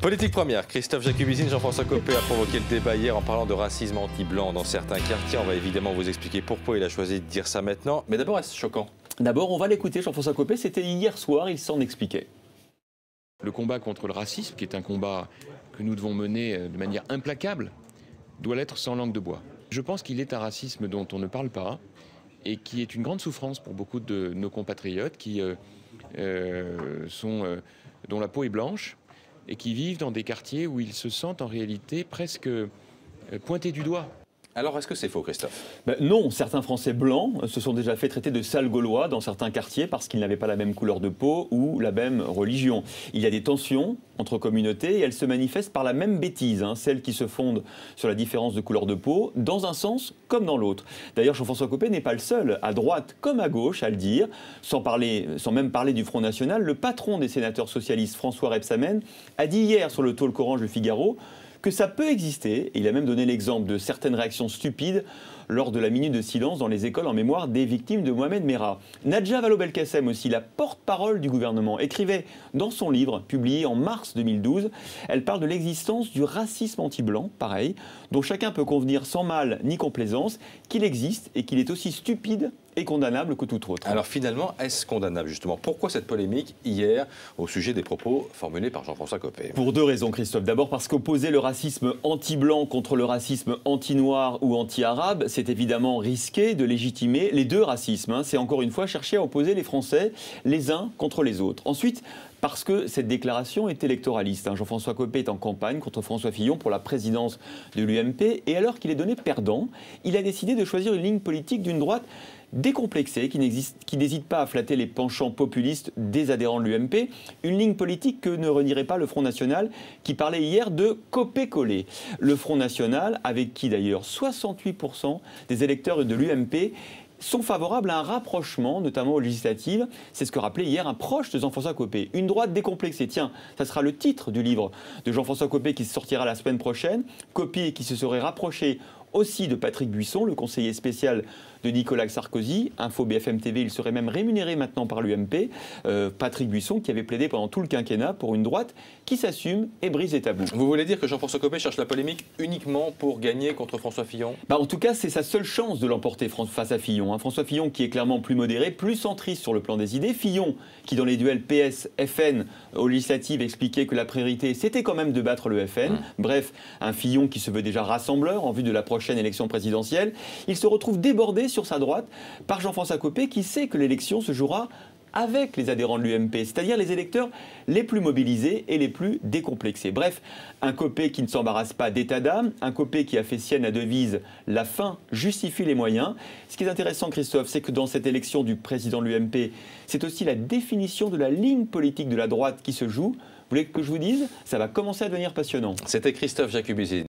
Politique première, Christophe Jacubizine, Jean-François Copé a provoqué le débat hier en parlant de racisme anti-blanc dans certains quartiers. On va évidemment vous expliquer pourquoi il a choisi de dire ça maintenant. Mais d'abord, est-ce choquant? D'abord, on va l'écouter, Jean-François Copé, c'était hier soir, il s'en expliquait. Le combat contre le racisme, qui est un combat que nous devons mener de manière implacable, doit l'être sans langue de bois. Je pense qu'il est un racisme dont on ne parle pas et qui est une grande souffrance pour beaucoup de nos compatriotes dont la peau est blanche et qui vivent dans des quartiers où ils se sentent en réalité presque pointés du doigt. Alors, est-ce que c'est faux, Christophe? Non, certains Français blancs se sont déjà fait traiter de sales Gaulois dans certains quartiers parce qu'ils n'avaient pas la même couleur de peau ou la même religion. Il y a des tensions entre communautés et elles se manifestent par la même bêtise, celles qui se fondent sur la différence de couleur de peau, dans un sens comme dans l'autre. D'ailleurs, Jean-François Copé n'est pas le seul, à droite comme à gauche, à le dire. Sans même parler du Front National, le patron des sénateurs socialistes, François Rebsamen, a dit hier sur le talk Orange Le Figaro que ça peut exister, et il a même donné l'exemple de certaines réactions stupides lors de la minute de silence dans les écoles en mémoire des victimes de Mohamed Merah. Nadja Vallaud-Belkacem aussi, la porte-parole du gouvernement, écrivait dans son livre, publié en mars 2012, elle parle de l'existence du racisme anti-blanc, pareil, dont chacun peut convenir sans mal ni complaisance qu'il existe et qu'il est aussi stupide et condamnable que tout autre. Alors finalement, est-ce condamnable justement? Pourquoi cette polémique hier au sujet des propos formulés par Jean-François Copé? Pour deux raisons, Christophe. D'abord parce qu'opposer le racisme anti-blanc contre le racisme anti-noir ou anti-arabe, c'est évidemment risqué de légitimer les deux racismes. C'est encore une fois chercher à opposer les Français les uns contre les autres. Ensuite, parce que cette déclaration est électoraliste. Jean-François Copé est en campagne contre François Fillon pour la présidence de l'UMP et alors qu'il est donné perdant, il a décidé de choisir une ligne politique d'une droite décomplexée, qui n'hésite pas à flatter les penchants populistes des adhérents de l'UMP, une ligne politique que ne renierait pas le Front National, qui parlait hier de copier-coller. Le Front National, avec qui d'ailleurs 68% des électeurs de l'UMP sont favorables à un rapprochement, notamment aux législatives. C'est ce que rappelait hier un proche de Jean-François Copé. Une droite décomplexée. Tiens, ça sera le titre du livre de Jean-François Copé qui sortira la semaine prochaine. Copé qui se serait rapproché aussi de Patrick Buisson, le conseiller spécial de Nicolas Sarkozy. Info BFM TV, il serait même rémunéré maintenant par l'UMP. Patrick Buisson qui avait plaidé pendant tout le quinquennat pour une droite qui s'assume et brise les tabous. Vous voulez dire que Jean-François Copé cherche la polémique uniquement pour gagner contre François Fillon? En tout cas, c'est sa seule chance de l'emporter face à Fillon. François Fillon qui est clairement plus modéré, plus centriste sur le plan des idées. Fillon qui dans les duels PS-FN aux législatives expliquait que la priorité c'était quand même de battre le FN. Bref, un Fillon qui se veut déjà rassembleur en vue de la prochaine élection présidentielle. Il se retrouve débordé sur sa droite par Jean-François Copé qui sait que l'élection se jouera avec les adhérents de l'UMP, c'est-à-dire les électeurs les plus mobilisés et les plus décomplexés. Bref, un Copé qui ne s'embarrasse pas d'état d'âme, un Copé qui a fait sienne la devise « La fin justifie les moyens ». Ce qui est intéressant, Christophe, c'est que dans cette élection du président de l'UMP, c'est aussi la définition de la ligne politique de la droite qui se joue. Vous voulez que je vous dise? Ça va commencer à devenir passionnant. C'était Christophe Jacubizine.